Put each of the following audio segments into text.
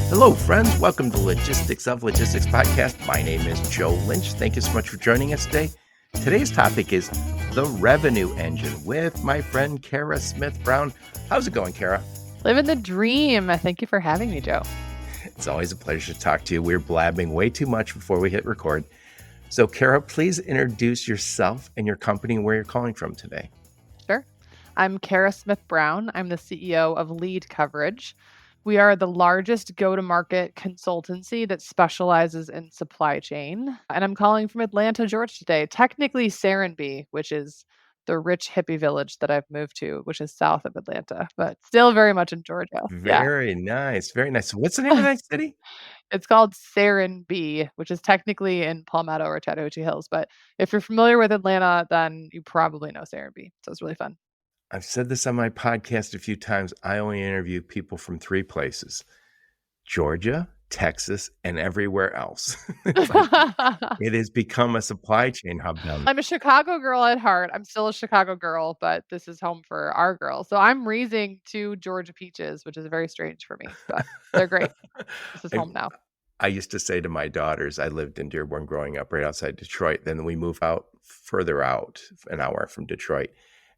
Hello, friends. Welcome to Logistics of Logistics podcast. My name is Joe Lynch. Thank you so much for joining us today. Today's topic is the revenue engine with my friend Kara Smith Brown. How's it going, Kara? Living the dream. Thank you for having me, Joe. It's always a pleasure to talk to you. We're blabbing way too much before we hit record. So, Kara, please introduce yourself and your company and where you're calling from today. Sure. I'm Kara Smith Brown. I'm the CEO of LeadCoverage. We are the largest go-to-market consultancy that specializes in supply chain. And I'm calling from Atlanta, Georgia today, technically Serenbe, which is the rich hippie village that I've moved to, which is south of Atlanta, but still very much in Georgia. Yeah. Very nice. Very nice. So what's the name of that city? It's called Serenbe, which is technically in Palmetto or Chattahoochee Hills. But if you're familiar with Atlanta, then you probably know Serenbe. So it's really fun. I've said this on my podcast a few times. I only interview people from three places: Georgia, Texas, and everywhere else. It's like it has become a supply chain hub down there. I'm a Chicago girl at heart. I'm still a Chicago girl, but this is home for our girls. So I'm raising two Georgia peaches, which is very strange for me, but they're great. This is I, home now. I used to say to my daughters, I lived in Dearborn growing up right outside Detroit. Then we moved out further out, an hour from Detroit.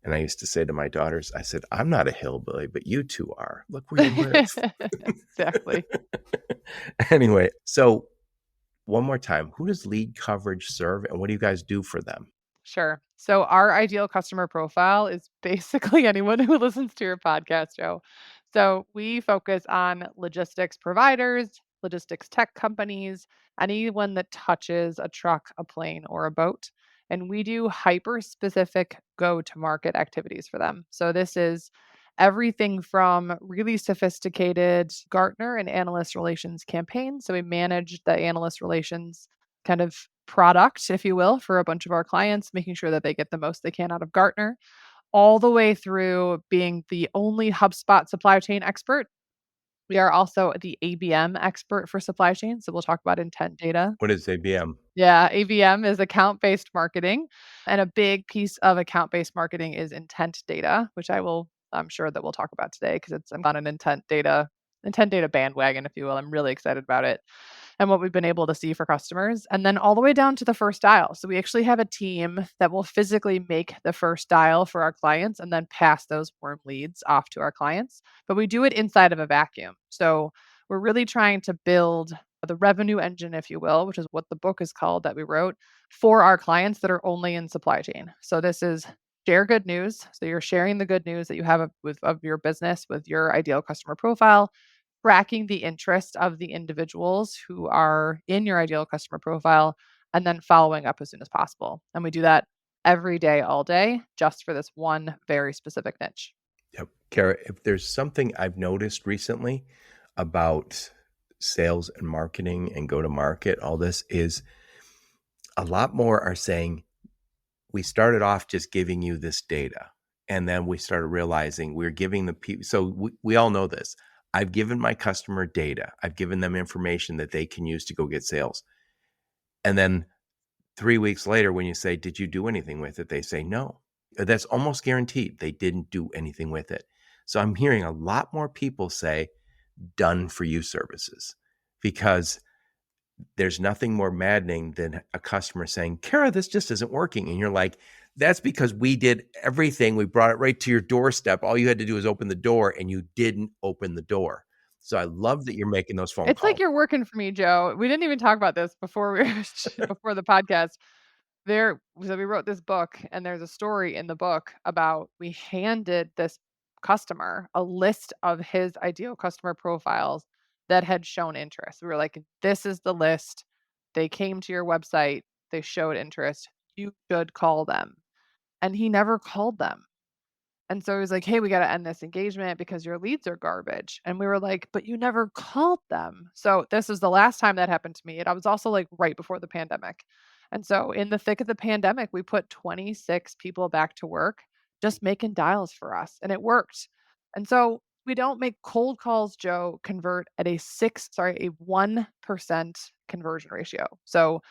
And I used to say to my daughters, I said, I'm not a hillbilly, but you two are. Look where you live. Exactly. Anyway, so one more time, who does LeadCoverage serve and what do you guys do for them? Sure. So our ideal customer profile is basically anyone who listens to your podcast, Joe. So we focus on logistics providers, logistics tech companies, anyone that touches a truck, a plane, or a boat. And we do hyper specific go to market activities for them. So this is everything from really sophisticated Gartner and analyst relations campaigns. So we manage the analyst relations kind of product, if you will, for a bunch of our clients, making sure that they get the most they can out of Gartner, all the way through being the only HubSpot supply chain expert. We are also the ABM expert for supply chain. So we'll talk about intent data. What is ABM? Yeah, ABM is account based marketing. And a big piece of account based marketing is intent data, which I'm sure that we'll talk about today because I'm on an intent data bandwagon, if you will. I'm really excited about it and what we've been able to see for customers. And then all the way down to the first dial. So we actually have a team that will physically make the first dial for our clients and then pass those warm leads off to our clients. But we do it inside of a vacuum. So we're really trying to build the revenue engine, if you will, which is what the book is called that we wrote for our clients that are only in supply chain. So this is share good news. So you're sharing the good news that you have of your business with your ideal customer profile, tracking the interest of the individuals who are in your ideal customer profile, and then following up as soon as possible. And we do that every day, all day, just for this one very specific niche. Yep. Kara, if there's something I've noticed recently about sales and marketing and go to market, all this is a lot more are saying, we started off just giving you this data. And then we started realizing we're giving the people. So we all know this. I've given my customer data. I've given them information that they can use to go get sales. And then 3 weeks later, when you say, did you do anything with it? They say, no. That's almost guaranteed. They didn't do anything with it. So I'm hearing a lot more people say done for you services, because there's nothing more maddening than a customer saying, Kara, this just isn't working. And you're like, that's because we did everything. We brought it right to your doorstep. All you had to do was open the door, and you didn't open the door. So I love that you're making those phone It's calls. like you're working for me, Joe. We didn't even talk about this before before the podcast. So we wrote this book, and there's a story in the book about we handed this customer a list of his ideal customer profiles that had shown interest. We were like, this is the list. They came to your website, they showed interest. You should call them. And he never called them. And so he was like, hey, we got to end this engagement because your leads are garbage. And we were like, but you never called them. So this is the last time that happened to me. And I was also like right before the pandemic. And so in the thick of the pandemic, we put 26 people back to work just making dials for us. And it worked. And so we don't make cold calls, Joe, convert at a 1% conversion ratio. So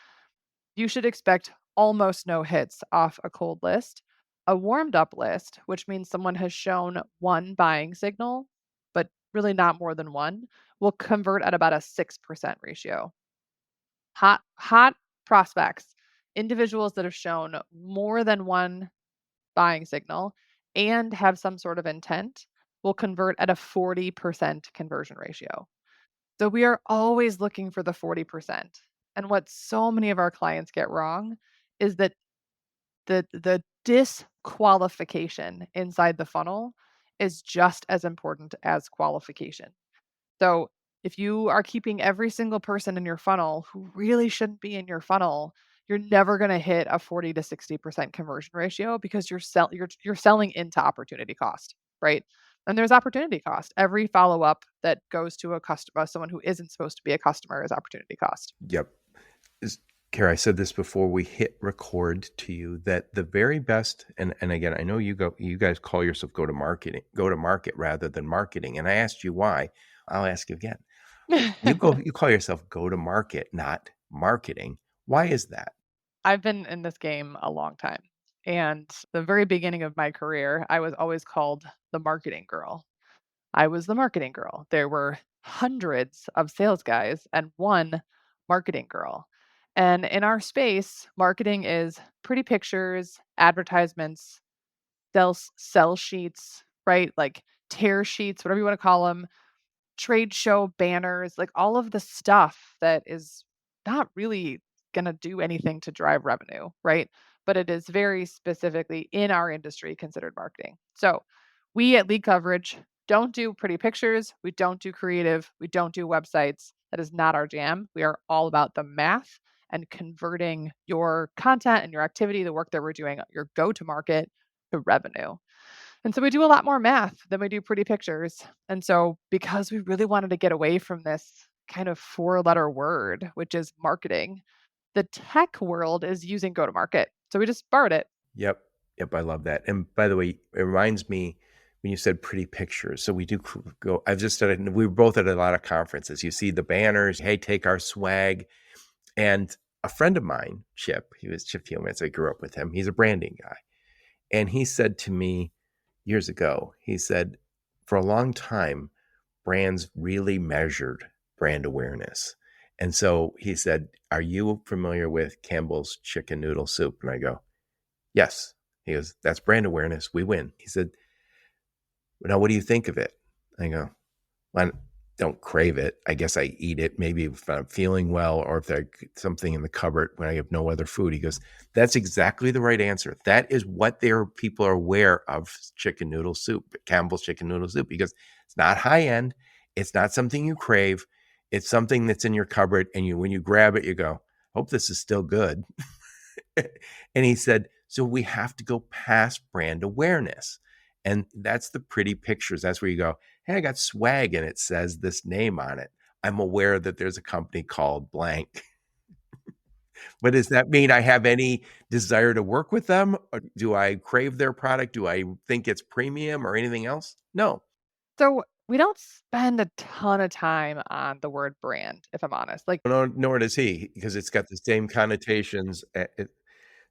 you should expect almost no hits off a cold list. A warmed up list, which means someone has shown one buying signal, but really not more than one, will convert at about a 6% ratio. Hot prospects, individuals that have shown more than one buying signal and have some sort of intent will convert at a 40% conversion ratio. So we are always looking for the 40%. And what so many of our clients get wrong is that the disqualification inside the funnel is just as important as qualification. So if you are keeping every single person in your funnel who really shouldn't be in your funnel, you're never going to hit a 40 to 60% conversion ratio because you're selling into opportunity cost, right? And there's opportunity cost. Every follow-up that goes to a customer, someone who isn't supposed to be a customer, is opportunity cost. Yep. Is Kara, I said this before we hit record to you that the very best, and again, I know you guys call yourself go to market rather than marketing. And I asked you why. I'll ask you again. You call yourself go to market, not marketing. Why is that? I've been in this game a long time. And the very beginning of my career, I was always called the marketing girl. I was the marketing girl. There were hundreds of sales guys and one marketing girl. And in our space, marketing is pretty pictures, advertisements, sell sheets, right? Like tear sheets, whatever you want to call them, trade show banners, like all of the stuff that is not really going to do anything to drive revenue, right? But it is very specifically in our industry considered marketing. So we at Lead Coverage don't do pretty pictures. We don't do creative. We don't do websites. That is not our jam. We are all about the math and converting your content and your activity, the work that we're doing, your go to market to revenue. And so we do a lot more math than we do pretty pictures. And so because we really wanted to get away from this kind of four-letter word, which is marketing, the tech world is using go to market. So we just borrowed it. Yep. Yep. I love that. And by the way, it reminds me when you said pretty pictures. So we do go, I've just started, we were both at a lot of conferences. You see the banners, hey, take our swag. And a friend of mine, he was Chip Humans. I grew up with him. He's a branding guy. And he said to me years ago, he said, for a long time, brands really measured brand awareness. And so he said, are you familiar with Campbell's chicken noodle soup? And I go, yes. He goes, that's brand awareness. We win. He said, now what do you think of it? I go, well, I don't crave it. I guess I eat it maybe if I'm feeling well or if there's something in the cupboard when I have no other food. He goes, that's exactly the right answer. That is what people are aware of chicken noodle soup, Campbell's chicken noodle soup, because it's not high end. It's not something you crave. It's something that's in your cupboard. And when you grab it, you go, hope this is still good. And he said, so we have to go past brand awareness. And that's the pretty pictures. That's where you go, hey, I got swag and it says this name on it. I'm aware that there's a company called blank. But does that mean I have any desire to work with them? Or do I crave their product? Do I think it's premium or anything else? No. So we don't spend a ton of time on the word brand, if I'm honest. Like, No, nor does he, because it's got the same connotations. It's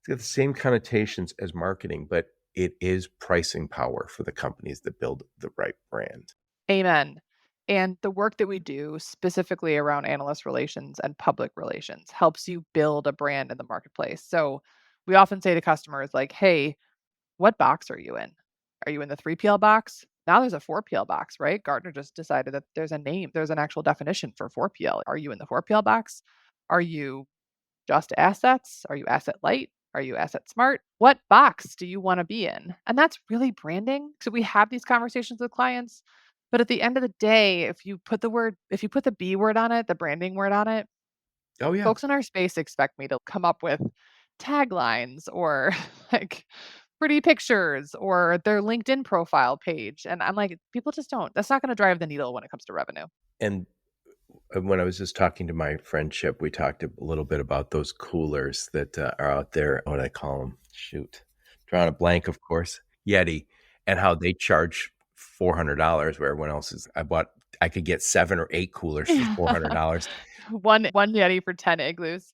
got the same connotations as marketing, but it is pricing power for the companies that build the right brand. amen. And the work that we do specifically around analyst relations and public relations helps you build a brand in the marketplace. So we often say to customers, like, hey, what box are you in? Are you in the 3PL box? Now there's a 4PL box, right? Gartner just decided that there's an actual definition for 4PL. Are you in the 4PL box? Are you just assets? Are you asset light? Are you asset smart? What box do you want to be in? And that's really branding. So we have these conversations with clients. But at the end of the day, if you put the B word on it, the branding word on it, Oh, yeah. folks in our space expect me to come up with taglines or like pretty pictures or their LinkedIn profile page. And I'm like, people just don't. That's not going to drive the needle when it comes to revenue. And when I was just talking to my friend Chip, we talked a little bit about those coolers that are out there. What do I call them? Shoot. Drawing a blank, of course. Yeti. And how they charge $400 where everyone else is. I could get 7 or 8 coolers for $400. One Yeti for 10 igloos.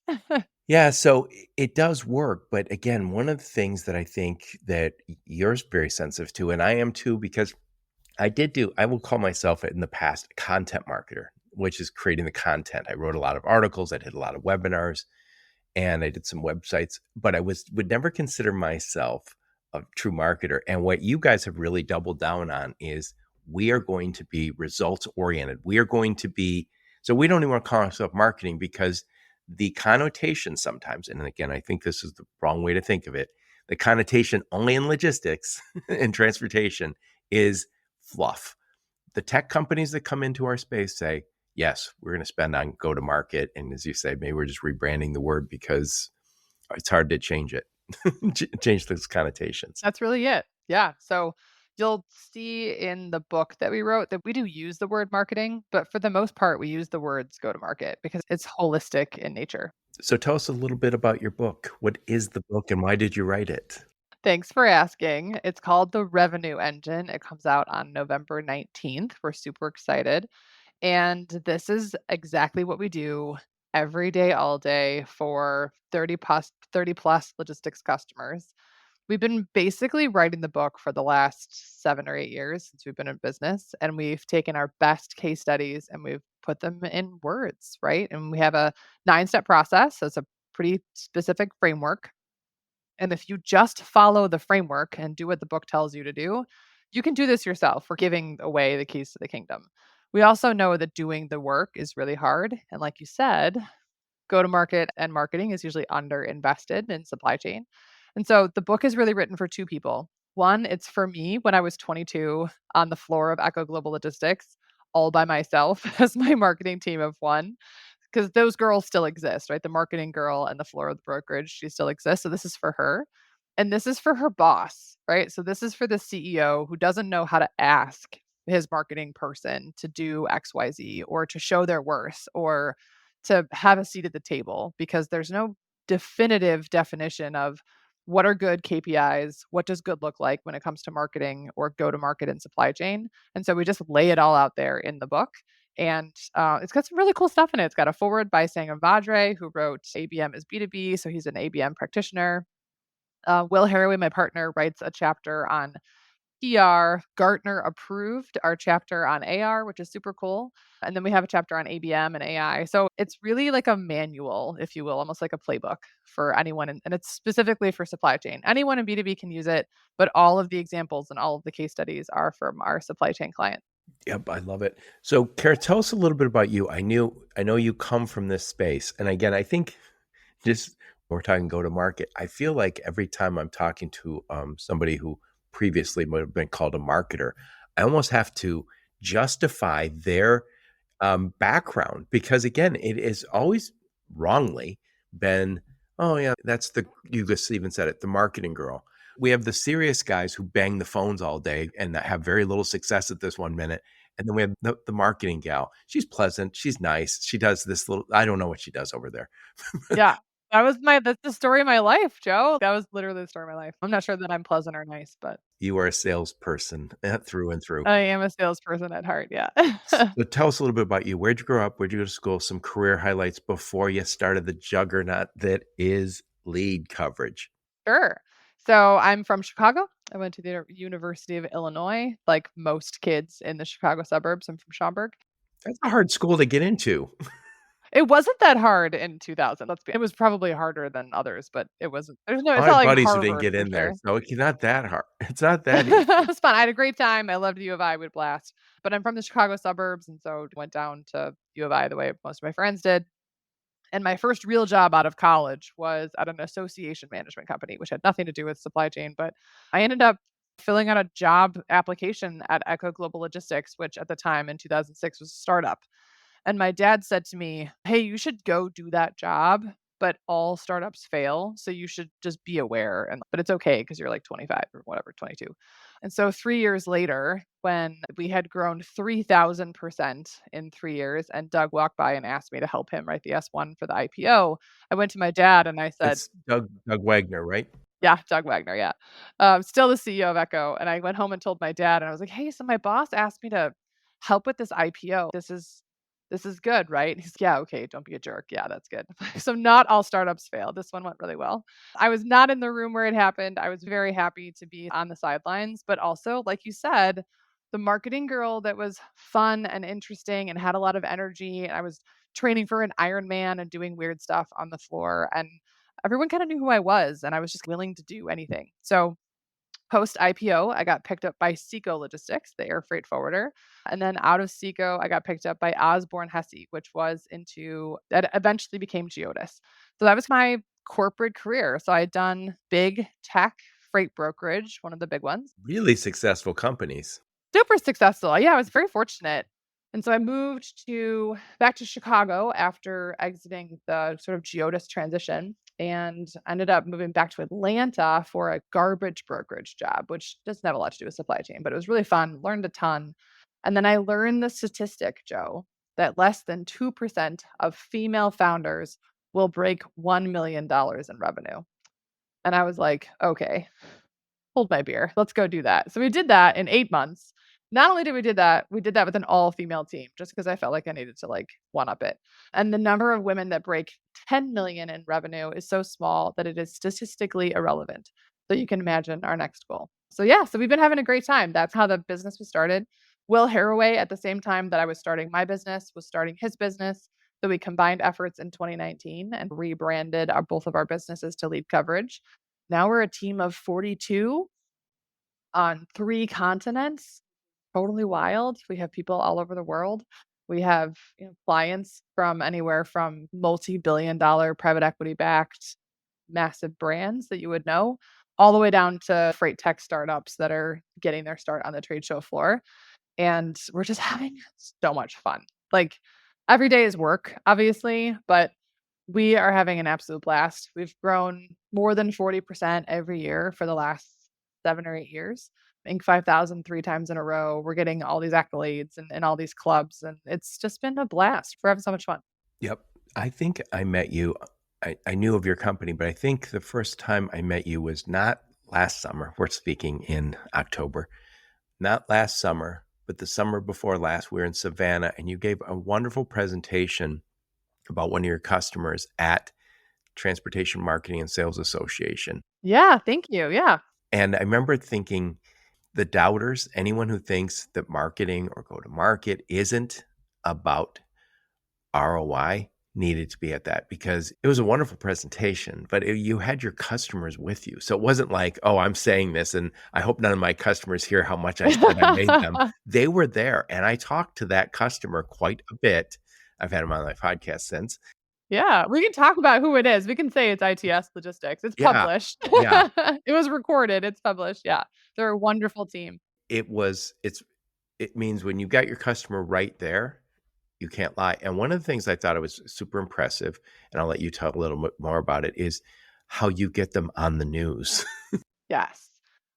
Yeah, so it does work, but again, one of the things that I think that you're very sensitive to, and I am too, because I will call myself in the past a content marketer, which is creating the content. I wrote a lot of articles, I did a lot of webinars, and I did some websites, but would never consider myself a true marketer. And what you guys have really doubled down on is we are going to be results oriented. We are going to be so we don't even want to call ourselves marketing because the connotation sometimes, and again, I think this is the wrong way to think of it. The connotation only in logistics and transportation is fluff. The tech companies that come into our space say, yes, we're going to spend on go to market. And as you say, maybe we're just rebranding the word because it's hard to change it, change those connotations. That's really it. Yeah. So you'll see in the book that we wrote that we do use the word marketing, but for the most part, we use the words go to market because it's holistic in nature. So tell us a little bit about your book. What is the book and why did you write it? Thanks for asking. It's called The Revenue Engine. It comes out on November 19th. We're super excited. And this is exactly what we do every day, all day for 30 plus logistics customers. We've been basically writing the book for the last 7 or 8 years since we've been in business, and we've taken our best case studies and we've put them in words, right? And we have a 9-step process, so it's a pretty specific framework. And if you just follow the framework and do what the book tells you to do, you can do this yourself. We're giving away the keys to the kingdom. We also know that doing the work is really hard. And like you said, go to market and marketing is usually underinvested in supply chain. And so the book is really written for two people. One, it's for me when I was 22 on the floor of Echo Global Logistics, all by myself as my marketing team of one, because those girls still exist, right? The marketing girl and the floor of the brokerage, she still exists. So this is for her. And this is for her boss, right? So this is for the CEO who doesn't know how to ask his marketing person to do XYZ or to show their worth or to have a seat at the table because there's no definitive definition of what are good KPIs, what does good look like when it comes to marketing or go to market and supply chain. And so we just lay it all out there in the book. And it's got some really cool stuff in it. It's got a forward by Sangam Vajre, who wrote ABM is B2B. So he's an ABM practitioner. Will Haraway, my partner, writes a chapter on PR. Gartner approved our chapter on AR, which is super cool. And then we have a chapter on ABM and AI. So it's really like a manual, if you will, almost like a playbook for anyone. And it's specifically for supply chain. Anyone in B2B can use it, but all of the examples and all of the case studies are from our supply chain clients. Yep, I love it. So, Kara, tell us a little bit about you. I know you come from this space, and again, I think just when we're talking go to market, I feel like every time I'm talking to somebody who previously would have been called a marketer, I almost have to justify their background because again, it is always wrongly been, oh yeah, that's the you just even said it, the marketing girl. We have the serious guys who bang the phones all day and that have very little success at this 1 minute. And then we have the marketing gal. She's pleasant. She's nice. She does this little, I don't know what she does over there. Yeah. That's the story of my life, Joe. That was literally the story of my life. I'm not sure that I'm pleasant or nice, but You are a salesperson through and through. I am a salesperson at heart. Yeah. So tell us a little bit about you. Where'd you grow up? Where'd you go to school? Some career highlights before you started the juggernaut that is lead coverage. Sure. So I'm from Chicago. I went to the University of Illinois, like most kids in the Chicago suburbs. I'm from Schaumburg. That's a hard school to get into. It wasn't that hard in 2000. It was probably harder than others, but it wasn't. I It's not have like buddies who didn't Harvard get for in there, sure. so it's not that hard. It's not that easy. It was fun. I had a great time. I loved U of I. Would blast. But I'm from the Chicago suburbs, and so went down to U of I the way most of my friends did. And my first real job out of college was at an association management company, which had nothing to do with supply chain. But I ended up filling out a job application at Echo Global Logistics, which at the time in 2006 was a startup. And my dad said to me, "Hey, you should go do that job, but all startups fail, so you should just be aware and but it's okay because you're like 25 or whatever, 22." And so 3 years later, when we had grown 3,000% in 3 years and Doug walked by and asked me to help him write the S1 for the IPO, I went to my dad and I said, It's Doug Wagner, right? yeah, Doug Wagner, yeah. Still the CEO of Echo, and I went home and told my dad, and I was like, "Hey, so my boss asked me to help with this IPO. This is good, right?" He's, "Yeah, okay, don't be a jerk. Yeah, that's good." So not all startups fail. This one went really well. I was not in the room where it happened. I was very happy to be on the sidelines, but also, like you said, the marketing girl that was fun and interesting and had a lot of energy. And I was training for an Ironman and doing weird stuff on the floor. And everyone kind of knew who I was, and I was just willing to do anything. So post IPO, I got picked up by Seco Logistics, the air freight forwarder. And then out of Seco, I got picked up by Osborne Hesse, which was into that eventually became Geodis. So that was my corporate career. So I had done big tech freight brokerage, one of the big ones. Really successful companies. Super successful. Yeah, I was very fortunate. And so I moved to back to Chicago after exiting the sort of Geodis transition and ended up moving back to Atlanta for a garbage brokerage job, which doesn't have a lot to do with supply chain, but it was really fun, learned a ton. And then I learned the statistic, Joe, that less than 2% of female founders will break $1 million in revenue. And I was like, okay, hold my beer. Let's go do that. So we did that in 8 months. Not only did we did that with an all-female team just because I felt like I needed to, like, one up it. And the number of women that break 10 million in revenue is so small that it is statistically irrelevant. So you can imagine our next goal. So yeah, so we've been having a great time. That's how the business was started. Will Haraway, at the same time that I was starting my business, was starting his business. So we combined efforts in 2019 and rebranded both of our businesses to LeadCoverage. Now we're a team of 42 on 3 continents. Totally wild. We have people all over the world. We have, clients from anywhere from multi-billion dollar private equity backed massive brands that you would know, all the way down to freight tech startups that are getting their start on the trade show floor. And we're just having so much fun. Like, every day is work, obviously, but we are having an absolute blast. We've grown more than 40% every year for the last 7 or 8 years. Inc. 5000 3 times in a row. We're getting all these accolades and all these clubs, and it's just been a blast. We're having so much fun. Yep. I think I met you. I knew of your company, but I think the first time I met you was not last summer. We're speaking in October. Not last summer, but the summer before last. We were in Savannah, and you gave a wonderful presentation about one of your customers at Transportation Marketing and Sales Association. Yeah, thank you. Yeah. And I remember thinking, the doubters, anyone who thinks that marketing or go to market isn't about ROI, needed to be at that, because it was a wonderful presentation, but you had your customers with you. So it wasn't like, oh, I'm saying this and I hope none of my customers hear how much I said I made them. They were there. And I talked to that customer quite a bit. I've had him on my podcast since. Yeah, we can talk about who it is. We can say it's ITS Logistics. It's Yeah. published. Yeah. It was recorded. It's published. Yeah. They're a wonderful team. It means when you got your customer right there, you can't lie. And one of the things I thought it was super impressive, and I'll let you talk a little bit more about it, is how you get them on the news. Yes.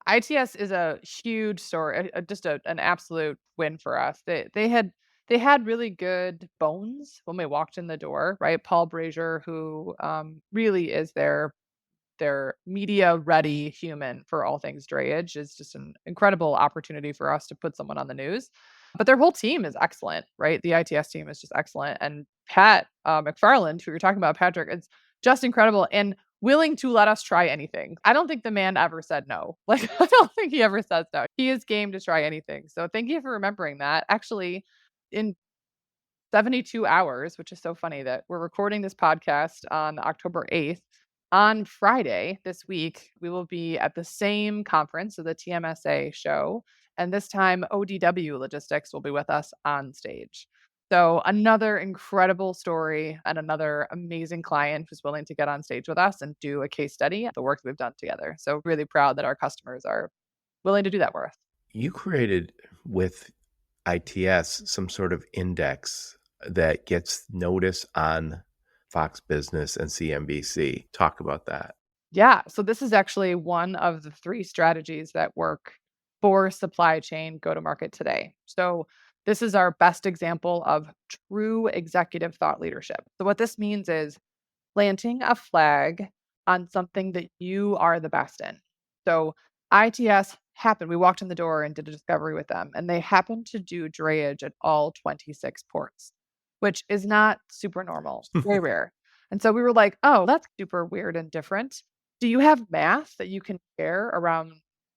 ITS is a huge story, just an absolute win for us. They had really good bones when we walked in the door, right? Paul Brazier, who really is their media ready human for all things drayage, is just an incredible opportunity for us to put someone on the news. But their whole team is excellent, right? The ITS team is just excellent. And Pat McFarland, who you're talking about, Patrick, is just incredible and willing to let us try anything. I don't think the man ever said no. Like, I don't think he ever says no. He is game to try anything. So thank you for remembering that. Actually, in 72 hours, which is so funny that we're recording this podcast on October 8th. On Friday this week, we will be at the same conference, so the TMSA show. And this time, ODW Logistics will be with us on stage. So, another incredible story and another amazing client who's willing to get on stage with us and do a case study of the work we've done together. So, really proud that our customers are willing to do that for us. You created with ITS some sort of index that gets notice on Fox Business and CNBC. Talk about that. Yeah. So this is actually one of the 3 strategies that work for supply chain go to market today. So this is our best example of true executive thought leadership. So what this means is planting a flag on something that you are the best in. So ITS happened. We walked in the door and did a discovery with them, and they happened to do drayage at all 26 ports, which is not super normal, very rare. And so we were like, oh, that's super weird and different. Do you have math that you can share around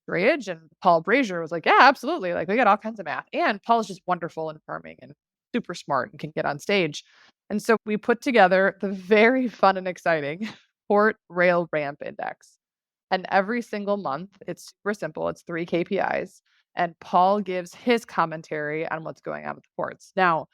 drayage? And Paul Brazier was like, yeah, absolutely. Like we got all kinds of math. And Paul's just wonderful in farming and super smart and can get on stage. And so we put together the very fun and exciting Port Rail Ramp Index. And every single month, it's super simple. It's 3 KPIs. And Paul gives his commentary on what's going on with the ports. Now,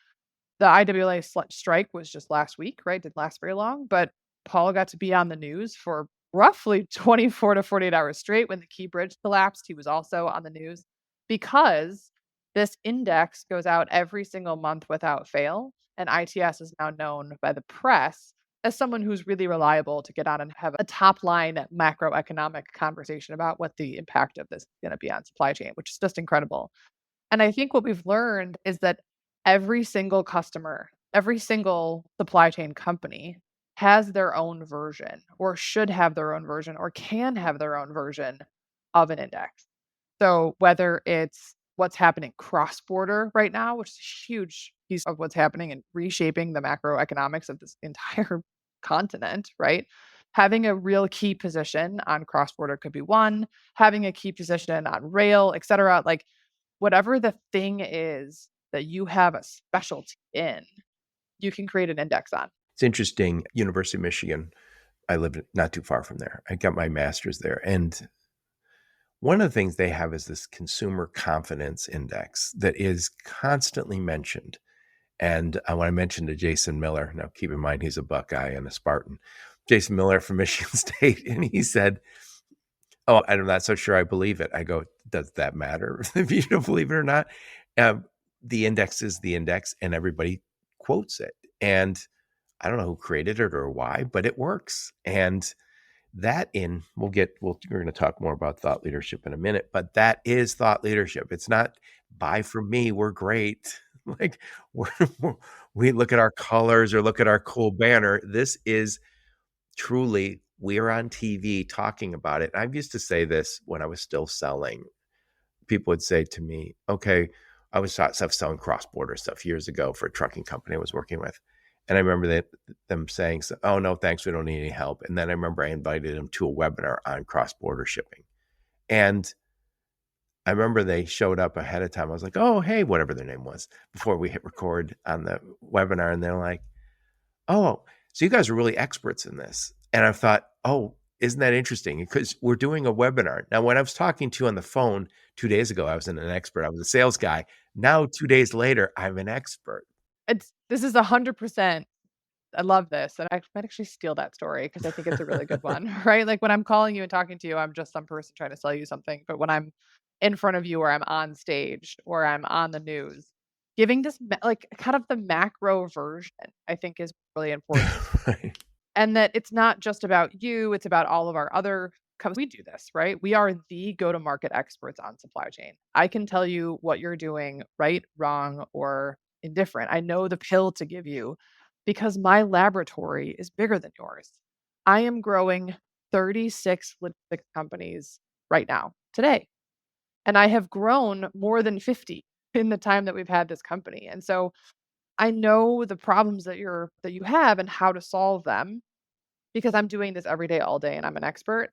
the IWLA strike was just last week, right? Didn't last very long, but Paul got to be on the news for roughly 24 to 48 hours straight. When the Key Bridge collapsed, he was also on the news because this index goes out every single month without fail. And ITS is now known by the press as someone who's really reliable to get on and have a top line macroeconomic conversation about what the impact of this is going to be on supply chain, which is just incredible. And I think what we've learned is that every single customer, every single supply chain company has their own version or should have their own version or can have their own version of an index. So whether it's what's happening cross-border right now, which is a huge piece of what's happening and reshaping the macroeconomics of this entire continent, right? Having a real key position on cross-border could be one, having a key position on rail, et cetera. Like whatever the thing is that you have a specialty in, you can create an index on. It's interesting. University of Michigan, I lived not too far from there. I got my master's there. And one of the things they have is this consumer confidence index that is constantly mentioned. And I want to mention to Jason Miller, now keep in mind he's a Buckeye and a Spartan, Jason Miller from Michigan State. And he said, oh, I'm not so sure I believe it. I go, does that matter if you don't believe it or not? The index is the index and everybody quotes it. And I don't know who created it or why, but it works. And we're going to talk more about thought leadership in a minute, but that is thought leadership. It's not buy from me, we're great. Like we're, we look at our colors or look at our cool banner. This is truly, we're on TV talking about it. I used to say this when I was still selling. People would say to me, okay, I was selling cross-border stuff years ago for a trucking company I was working with. And I remember them saying, oh, no, thanks, we don't need any help. And then I remember I invited them to a webinar on cross-border shipping. And I remember they showed up ahead of time. I was like, oh, hey, whatever their name was, before we hit record on the webinar. And they're like, oh, so you guys are really experts in this. And I thought, oh, isn't that interesting? Because we're doing a webinar. Now, when I was talking to you on the phone 2 days ago, I wasn't an expert. I was a sales guy. Now, 2 days later, I'm an expert. This is 100%. I love this. And I might actually steal that story because I think it's a really good one, right? Like when I'm calling you and talking to you, I'm just some person trying to sell you something. But when I'm in front of you or I'm on stage or I'm on the news, giving this like kind of the macro version, I think is really important. Right. And that it's not just about you, it's about all of our other we do this, right? We are the go-to-market experts on supply chain. I can tell you what you're doing right, wrong, or indifferent. I know the pill to give you because my laboratory is bigger than yours. I am growing 36 logistics companies right now, today. And I have grown more than 50 in the time that we've had this company. And so I know the problems that you have and how to solve them because I'm doing this every day, all day, and I'm an expert.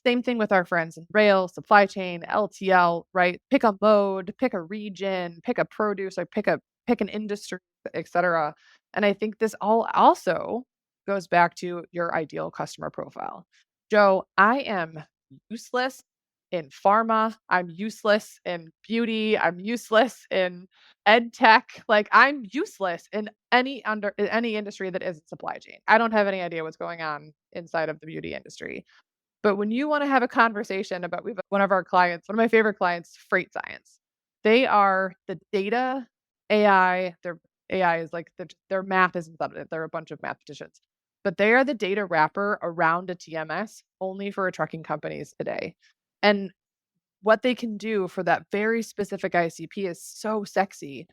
Same thing with our friends in rail, supply chain, LTL, right? Pick a mode, pick a region, pick a produce, or pick an industry, etc. And I think this all also goes back to your ideal customer profile. Joe, I am useless in pharma. I'm useless in beauty. I'm useless in ed tech. Like I'm useless in any industry that isn't supply chain. I don't have any idea what's going on inside of the beauty industry. But when you want to have a conversation about we've one of our clients, one of my favorite clients, Freight Science. They are the data AI. Their AI is like their math isn't that they're a bunch of mathematicians. But they are the data wrapper around a TMS only for trucking companies today. And what they can do for that very specific ICP is so sexy.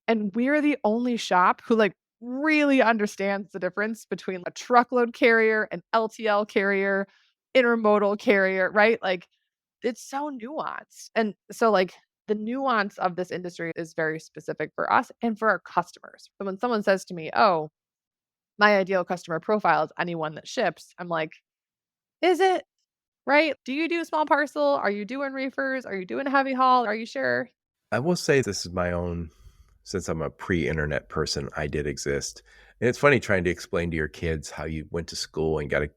And we're the only shop who like really understands the difference between a truckload carrier, an LTL carrier, intermodal carrier, right? Like it's so nuanced. And so like the nuance of this industry is very specific for us and for our customers. So when someone says to me, "Oh, my ideal customer profile is anyone that ships," I'm like, "Is it?" right? Do you do small parcel? Are you doing reefers? Are you doing heavy haul? Are you sure? I will say this is my own, since I'm a pre-internet person, I did exist. And it's funny trying to explain to your kids how you went to school and got a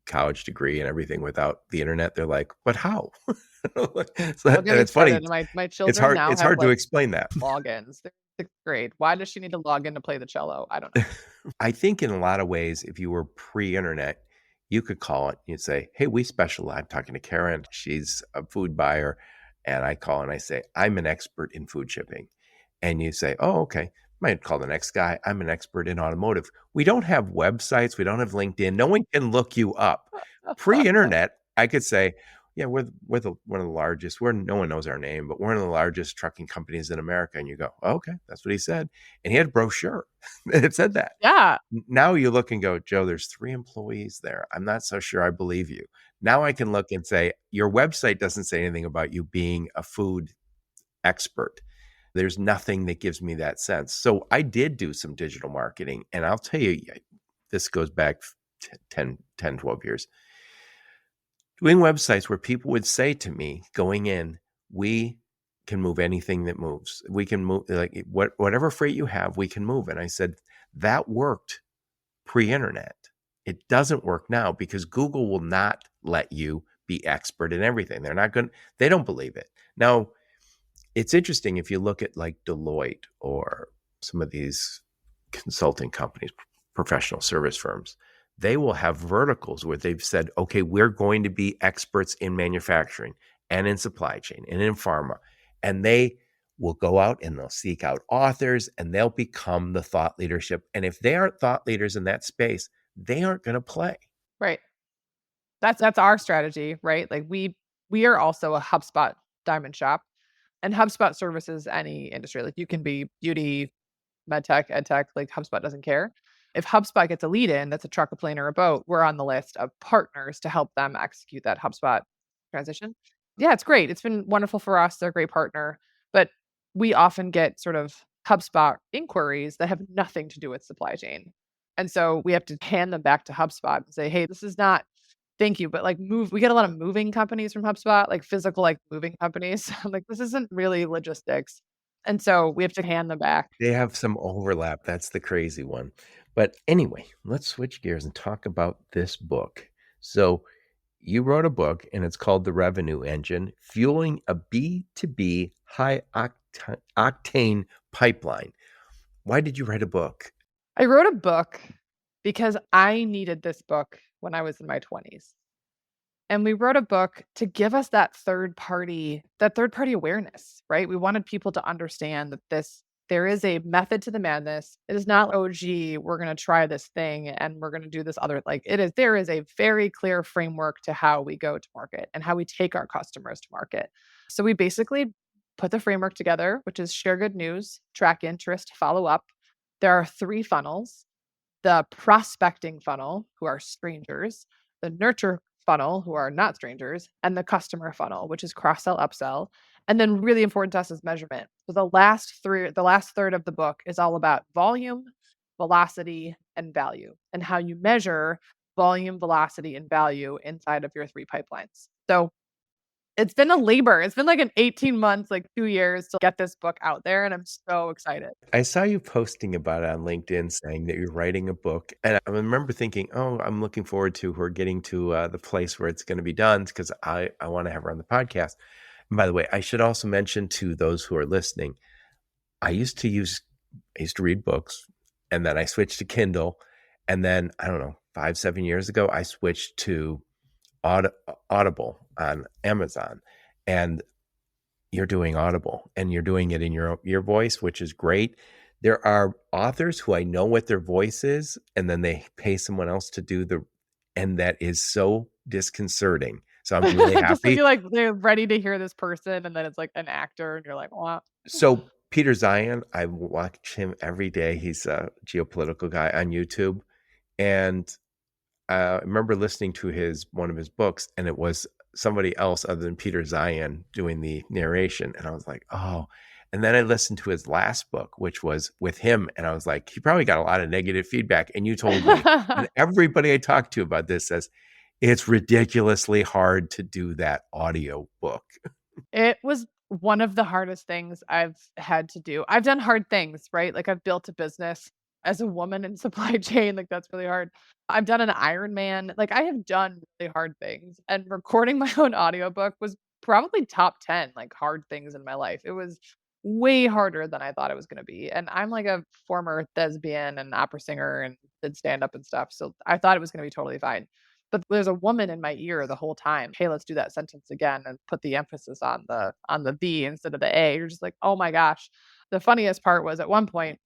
college degree and everything without the internet. They're like, "But how?" So Don't get and me it's funny. started. My children now It's have, hard to like, explain that. logins. They're in 6th grade. Why does she need to log in to play the cello? I don't know. I think in a lot of ways, if you were pre-internet, you could call it. You'd say, "Hey, we specialize." I'm talking to Karen. She's a food buyer, and I call and I say, "I'm an expert in food shipping," and you say, "Oh, okay." Might call the next guy. "I'm an expert in automotive." We don't have websites. We don't have LinkedIn. No one can look you up. Pre-internet, I could say, "Yeah, one of the largest. We're no one knows our name, but we're one of the largest trucking companies in America." And you go, oh, "Okay, that's what he said," and he had a brochure. It said that. Yeah, Now you look and go, "Joe, there's 3 employees there. I'm not so sure I believe you." Now I can look and say, "Your website doesn't say anything about you being a food expert." There's nothing that gives me that sense. So I did do some digital marketing, and I'll tell you, this goes back 12 years. Doing websites where people would say to me going in, "We can move anything that moves. We can move, like, whatever freight you have, we can move." And I said, "That worked pre-internet. It doesn't work now because Google will not let you be expert in everything. They don't believe it." Now, it's interesting if you look at like Deloitte or some of these consulting companies, professional service firms, they will have verticals where they've said, "Okay, we're going to be experts in manufacturing and in supply chain and in pharma." And they will go out and they'll seek out authors and they'll become the thought leadership. And if they aren't thought leaders in that space, they aren't going to play. right. That's our strategy, right? Like, we are also a HubSpot diamond shop, and HubSpot services any industry. Like, you can be beauty, med tech, ed tech, like, HubSpot doesn't care. If HubSpot gets a lead in, that's a truck, a plane, or a boat, we're on the list of partners to help them execute that HubSpot transition. Yeah, it's great. It's been wonderful for us. They're a great partner, but we often get sort of HubSpot inquiries that have nothing to do with supply chain. And so we have to hand them back to HubSpot and say, "Hey, this is not, thank you, but, like, we get a lot of moving companies from HubSpot, like physical, like, moving companies. I'm like, this isn't really logistics." And so we have to hand them back. They have some overlap. That's the crazy one. But anyway, let's switch gears and talk about this book. So, you wrote a book and it's called The Revenue Engine: Fueling a B2B High Octane Pipeline. Why did you write a book? I wrote a book because I needed this book when I was in my 20s. And we wrote a book to give us that third party awareness, right? We wanted people to understand that there is a method to the madness. It is not, "Oh, gee, we're going to try this thing and we're going to do this other," like, there is a very clear framework to how we go to market and how we take our customers to market. So we basically put the framework together, which is share good news, track interest, follow up. There are 3 funnels: the prospecting funnel, who are strangers, the nurture funnel, who are not strangers, and the customer funnel, which is cross sell, upsell. And then really important to us is measurement. So the last third of the book is all about volume, velocity, and value, and how you measure volume, velocity, and value inside of your 3 pipelines. So it's been a labor. It's been like an 18 months, like 2 years to get this book out there, and I'm so excited. I saw you posting about it on LinkedIn saying that you're writing a book. And I remember thinking, "Oh, I'm looking forward to her getting to the place where it's going to be done because I want to have her on the podcast." And by the way, I should also mention to those who are listening, I used to read books and then I switched to Kindle. And then I don't know, 5, 7 years ago, I switched to Audible on Amazon. And you're doing Audible and you're doing it in your voice, which is great. There are authors who I know what their voice is, and then they pay someone else to do and that is so disconcerting. So I'm really Just like happy. you're like, they're ready to hear this person, and then it's like an actor, and you're like, "Wow." So Peter Zion, I watch him every day. He's a geopolitical guy on YouTube, and I remember listening to one of his books, and it was somebody else other than Peter Zion doing the narration, and I was like, "Oh." And then I listened to his last book, which was with him, and I was like, "He probably got a lot of negative feedback." And you told me, and everybody I talked to about this says It's ridiculously hard to do that audio book. It was one of the hardest things I've had to do. I've done hard things, right? Like, I've built a business as a woman in supply chain, like, that's really hard. I've done an Ironman, like, I have done really hard things, and recording my own audiobook was probably top 10, like, hard things in my life. It was way harder than I thought it was gonna be, and I'm, like, a former thespian and opera singer and did stand-up and stuff, so I thought it was gonna be totally fine. But there's a woman in my ear the whole time. "Hey, let's do that sentence again," and put the emphasis on the "the" instead of the "a." You're just like, "Oh my gosh." The funniest part was at one point,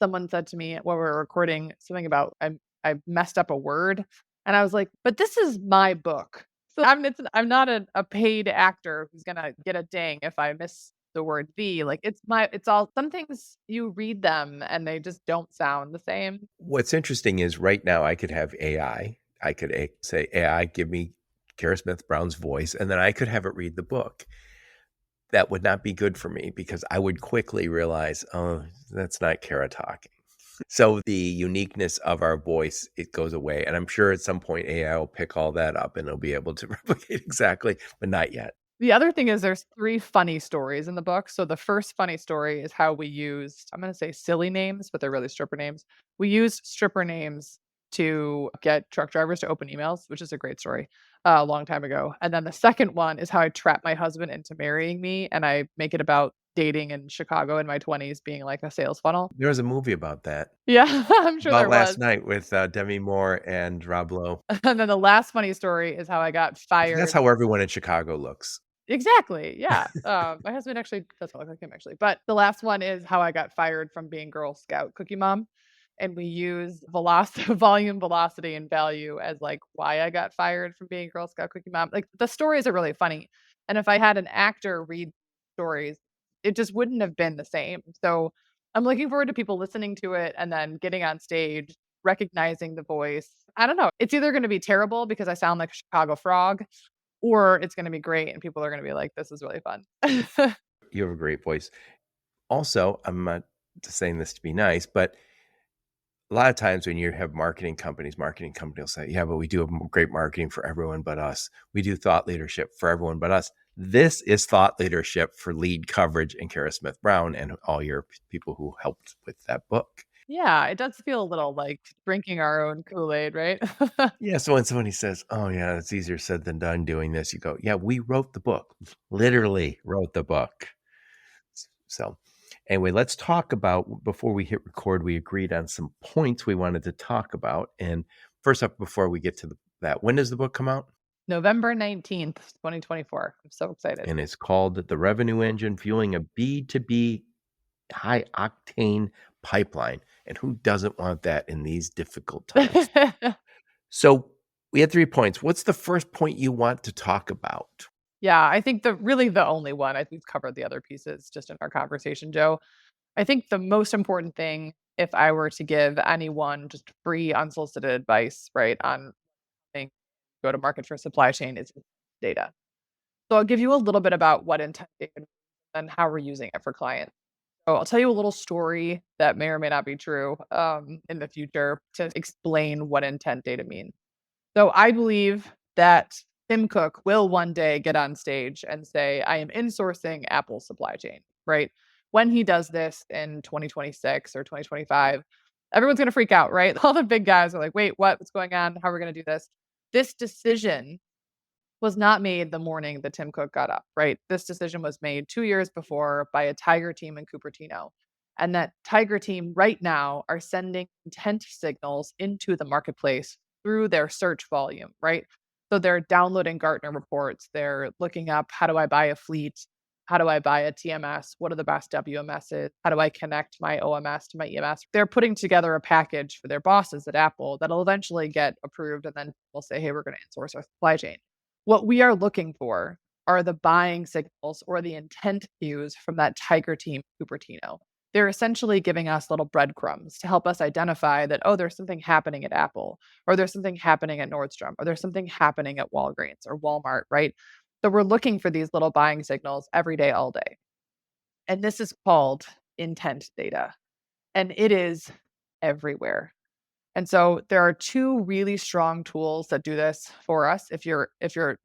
someone said to me while we were recording something about I messed up a word, and I was like, "But this is my book." So I'm not a paid actor who's gonna get a ding if I miss the word "the." Like, it's all some things you read them and they just don't sound the same. What's interesting is right now I could have AI. I could say, AI, give me Kara Smith Brown's voice, and then I could have it read the book. That would not be good for me because I would quickly realize, oh, that's not Kara talking. So the uniqueness of our voice, it goes away. And I'm sure at some point AI will pick all that up and it'll be able to replicate exactly, but not yet. The other thing is there's 3 funny stories in the book. So the first funny story is how we used, I'm gonna say silly names, but they're really stripper names. We used stripper names to get truck drivers to open emails, which is a great story, a long time ago. And then the second one is how I trapped my husband into marrying me, and I make it about dating in Chicago in my 20s being like a sales funnel. There was a movie about that, Yeah, I'm sure about there was. last night with Demi Moore and Rob Lowe. And then the last funny story is how I got That's fired. how everyone in Chicago looks. Exactly, yeah. My husband actually does not look like him actually, but the last one is how I got fired from being Girl Scout cookie mom, and we use volume, velocity, and value as, like, why I got fired from being Girl Scout cookie mom. Like, the stories are really funny, and if I had an actor read stories, it just wouldn't have been the same. So, I'm looking forward to people listening to it and then getting on stage, recognizing the voice. I don't know, it's either gonna be terrible because I sound like a Chicago frog, or it's gonna be great and people are gonna be like, "This is really fun." You have a great voice. Also, I'm not just saying this to be nice, but a lot of times when you have marketing companies will say, yeah, but we do great marketing for everyone but us. We do thought leadership for everyone but us. This is thought leadership for Lead Coverage and Kara Smith Brown and all your people who helped with that book. Yeah, it does feel a little like drinking our own Kool-Aid, right? Yeah. So when somebody says, oh, yeah, it's easier said than done doing this, you go, yeah, we wrote the book, literally wrote the book. So, anyway, let's talk about before we hit record, we agreed on some points we wanted to talk about. And first up, before we get to that, when does the book come out? November 19th, 2024. I'm so excited. And it's called The Revenue Engine Fueling a B2B High Octane Pipeline. And who doesn't want that in these difficult times? So, we had 3 points. What's the first point you want to talk about? Yeah, I think the only one, I think we've covered the other pieces just in our conversation, Joe. I think the most important thing, if I were to give anyone just free unsolicited advice, right, on thing go to market for supply chain is data. So I'll give you a little bit about what intent data is and how we're using it for clients. So I'll tell you a little story that may or may not be true in the future to explain what intent data means. So I believe that Tim Cook will one day get on stage and say, I am insourcing Apple's supply chain, right? When he does this in 2026 or 2025, everyone's going to freak out, right? All the big guys are like, wait, what? What's going on? How are we going to do this? This decision was not made the morning that Tim Cook got up, right? This decision was made 2 years before by a Tiger team in Cupertino. And that Tiger team right now are sending intent signals into the marketplace through their search volume, right? So they're downloading Gartner reports, they're looking up how do I buy a fleet? How do I buy a TMS? What are the best WMSs? How do I connect my OMS to my EMS? They're putting together a package for their bosses at Apple that'll eventually get approved and then we'll say, hey, we're going to insource our supply chain. What we are looking for are the buying signals or the intent cues from that Tiger team Cupertino. They're essentially giving us little breadcrumbs to help us identify that, oh, there's something happening at Apple, or there's something happening at Nordstrom, or there's something happening at Walgreens or Walmart, right? So we're looking for these little buying signals every day, all day. And this is called intent data. And it is everywhere. And so there are two really strong tools that do this for us. If your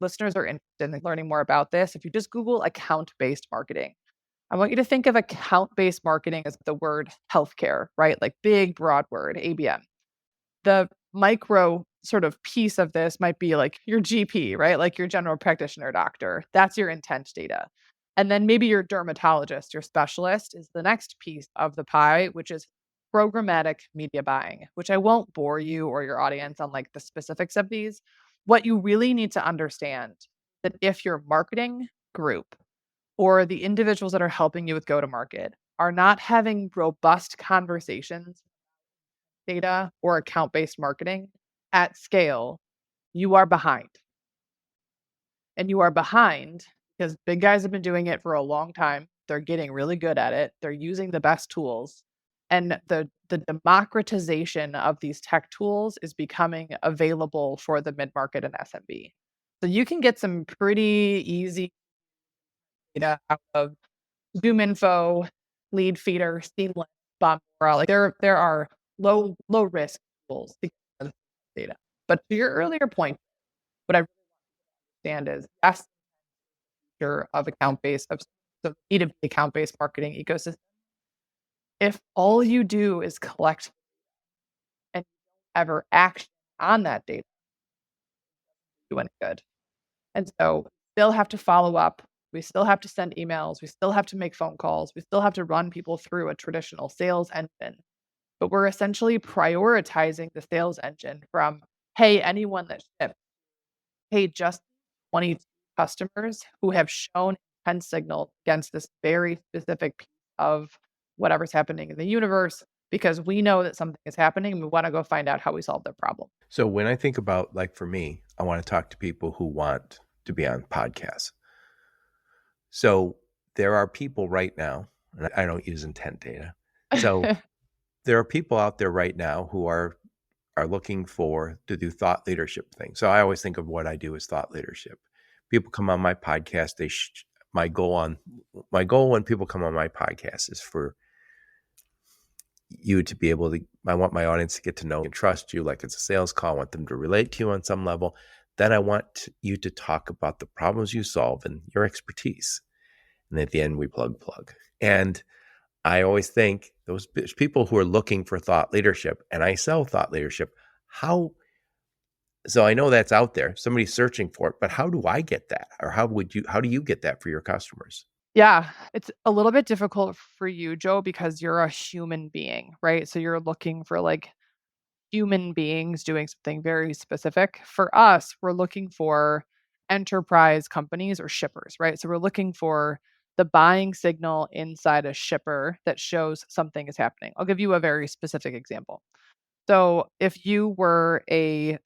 listeners are interested in learning more about this, if you just Google account-based marketing, I want you to think of account-based marketing as the word healthcare, right? Like big broad word, ABM. The micro sort of piece of this might be like your GP, right? Like your general practitioner doctor. That's your intent data. And then maybe your dermatologist, your specialist is the next piece of the pie, which is programmatic media buying, which I won't bore you or your audience on like the specifics of these. What you really need to understand that if your marketing group or the individuals that are helping you with go to market are not having robust conversations data or account based marketing at scale, you are behind. And you are behind because big guys have been doing it for a long time. They're getting really good at it. They're using the best tools. And the democratization of these tech tools is becoming available for the mid market and SMB. So you can get some pretty easy data out of Zoom Info, Lead Feeder, Seamless, Bombora. Like there are low risk tools to get data. But to your earlier point, what I really understand is yes, of account based of the B2B account based marketing ecosystem. If all you do is collect and ever action on that data, do any good. And so still have to follow up. We still have to send emails. We still have to make phone calls. We still have to run people through a traditional sales engine. But we're essentially prioritizing the sales engine from, hey, anyone that ships, hey, just 20 customers who have shown intent signal against this very specific piece of whatever's happening in the universe, because we know that something is happening and we want to go find out how we solve their problem. So when I think about, like for me, I want to talk to people who want to be on podcasts. So there are people right now, and I don't use intent data. So there are people out there right now who are looking for to do thought leadership things. So I always think of what I do as thought leadership. People come on my podcast. My goal when people come on my podcast is for you to be able to. I want my audience to get to know and trust you like it's a sales call. I want them to relate to you on some level. Then I want you to talk about the problems you solve and your expertise. And at the end, we plug. And I always think those people who are looking for thought leadership, and I sell thought leadership, how, so I know that's out there. Somebody's searching for it, but how do I get that? Or how do you get that for your customers? Yeah, it's a little bit difficult for you, Joe, because you're a human being, right? So you're looking for like human beings doing something very specific. For us, we're looking for enterprise companies or shippers, right? So we're looking for the buying signal inside a shipper that shows something is happening. I'll give you a very specific example. So if you were a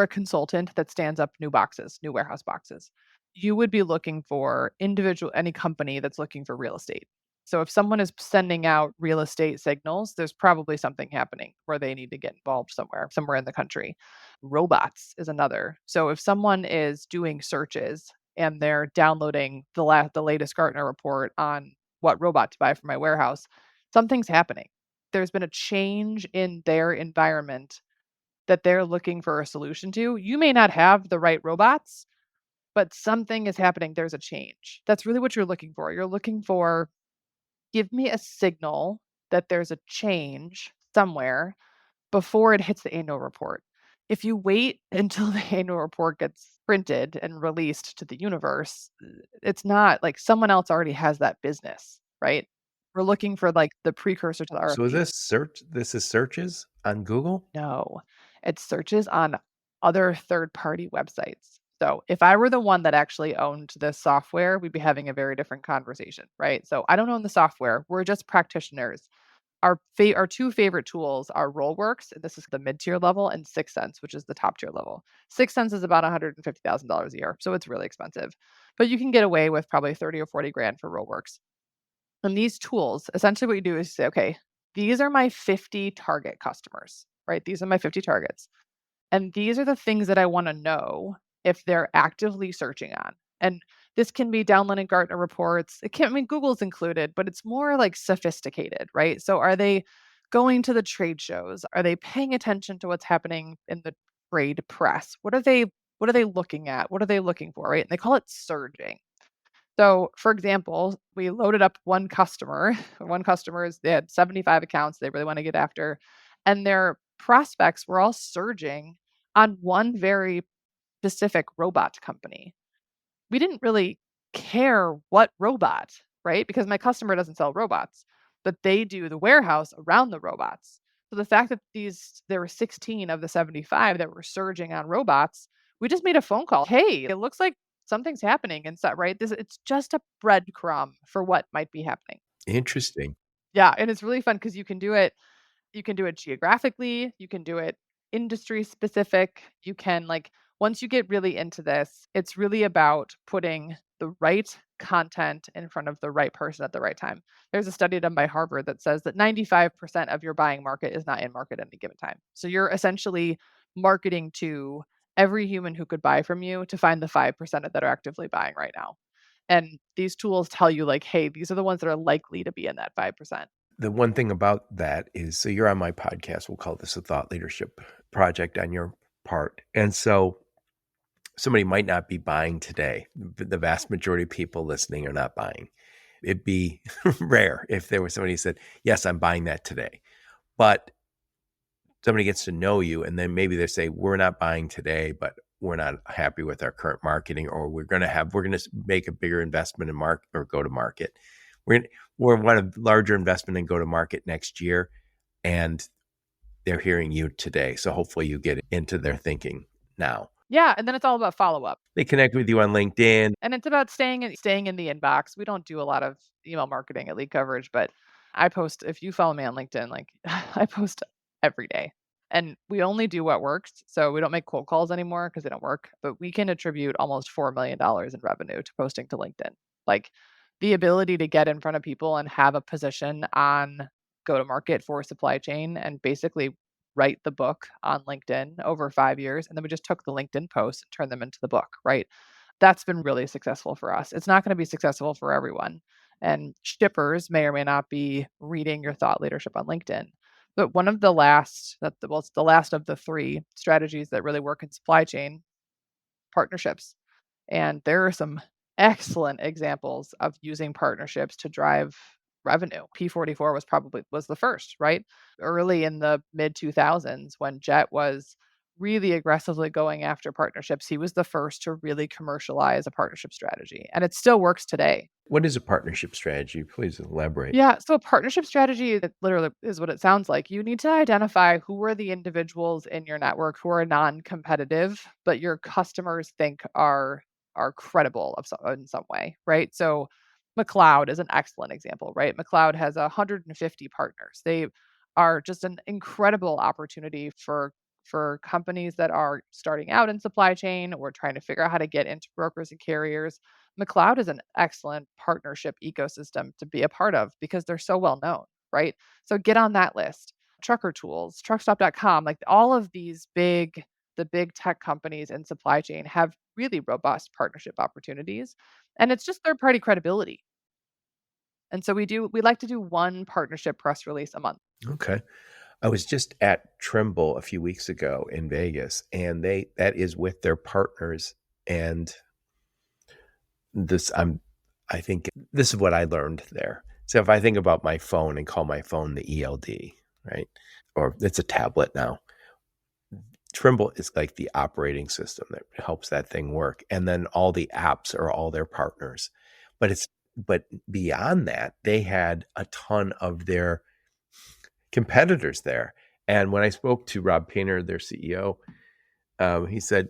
consultant that stands up new boxes, new warehouse boxes, you would be looking for any company that's looking for real estate. So if someone is sending out real estate signals, there's probably something happening where they need to get involved somewhere in the country. Robots is another. So if someone is doing searches and they're downloading the latest Gartner report on what robot to buy for my warehouse, something's happening. There's been a change in their environment that they're looking for a solution to. You may not have the right robots, but something is happening. There's a change. That's really what you're looking for. You're looking for, give me a signal that there's a change somewhere before it hits the annual report. If you wait until the annual report gets printed and released to the universe, it's not like someone else already has that business, right? We're looking for like the precursor to the So is RFP. this search? This is searches on Google. No, it searches on other third-party websites. So if I were the one that actually owned this software, we'd be having a very different conversation, right? So I don't own the software. We're just practitioners. Our two favorite tools are Rollworks, and this is the mid-tier level, and 6sense, which is the top tier level. 6sense is about $150,000 a year, so it's really expensive. But you can get away with probably 30 or 40 grand for Rollworks. And these tools, essentially what you do is say, okay, these are my 50 target customers, right? These are my 50 targets. And these are the things that I want to know if they're actively searching on. And this can be downloading Gartner reports. It can't I mean Google's included, but it's more like sophisticated, right? So are they going to the trade shows? Are they paying attention to what's happening in the trade press? What are they looking at? What are they looking for, right? And they call it surging. So, for example, we loaded up one customer. One customer is they had 75 accounts they really want to get after, and their prospects were all surging on one very specific robot company. We didn't really care what robot, right? Because my customer doesn't sell robots, but they do the warehouse around the robots. So the fact that there were 16 of the 75 that were surging on robots, we just made a phone call. Hey, it looks like something's happening and stuff, right? It's just a breadcrumb for what might be happening. Interesting. Yeah, and it's really fun because you can do it geographically, you can do it industry specific. You can once you get really into this, it's really about putting the right content in front of the right person at the right time. There's a study done by Harvard that says that 95% of your buying market is not in market at any given time. So you're essentially marketing to every human who could buy from you to find the 5% that are actively buying right now. And these tools tell you hey, these are the ones that are likely to be in that 5%. The one thing about that is, so you're on my podcast, we'll call this a thought leadership project on your part. And so somebody might not be buying today. The vast majority of people listening are not buying. It'd be rare if there was somebody who said, yes, I'm buying that today. But somebody gets to know you and then maybe they say, we're not buying today, but we're not happy with our current marketing, or we're going to make a bigger investment in market or go to market. We're want a larger investment in go to market next year, and they're hearing you today. So hopefully you get into their thinking now. Yeah, and then it's all about follow-up. They connect with you on LinkedIn. And it's about staying in the inbox. We don't do a lot of email marketing at LeadCoverage, but I post if you follow me on LinkedIn, I post every day. And we only do what works. So we don't make cold calls anymore because they don't work, but we can attribute almost $4 million in revenue to posting to LinkedIn. Like the ability to get in front of people and have a position on go to market for supply chain and basically write the book on LinkedIn over 5 years. And then we just took the LinkedIn posts and turned them into the book, right? That's been really successful for us. It's not going to be successful for everyone. And shippers may or may not be reading your thought leadership on LinkedIn. But one of the last, it's the last of the three strategies that really work in supply chain partnerships. And there are some excellent examples of using partnerships to drive revenue. P44 was the first, right? Early in the mid 2000s when Jet was really aggressively going after partnerships, he was the first to really commercialize a partnership strategy, and it still works today. What is a partnership strategy? Please elaborate. Yeah, so a partnership strategy, it literally is what it sounds like. You need to identify who are the individuals in your network who are non-competitive, but your customers think are credible in some way, right? So McLeod is an excellent example, right? McLeod has 150 partners. They are just an incredible opportunity for companies that are starting out in supply chain or trying to figure out how to get into brokers and carriers. McLeod is an excellent partnership ecosystem to be a part of because they're so well known, right? So get on that list. Trucker Tools, truckstop.com, like all of the big tech companies in supply chain have really robust partnership opportunities. And it's just third party credibility. And so we like to do one partnership press release a month. Okay. I was just at Trimble a few weeks ago in Vegas, and that is with their partners. And this I think this is what I learned there. So if I think about my phone and call my phone the ELD, right? Or it's a tablet now. Trimble is like the operating system that helps that thing work. And then all the apps are all their partners. But beyond that, they had a ton of their competitors there. And when I spoke to Rob Painter, their CEO, he said,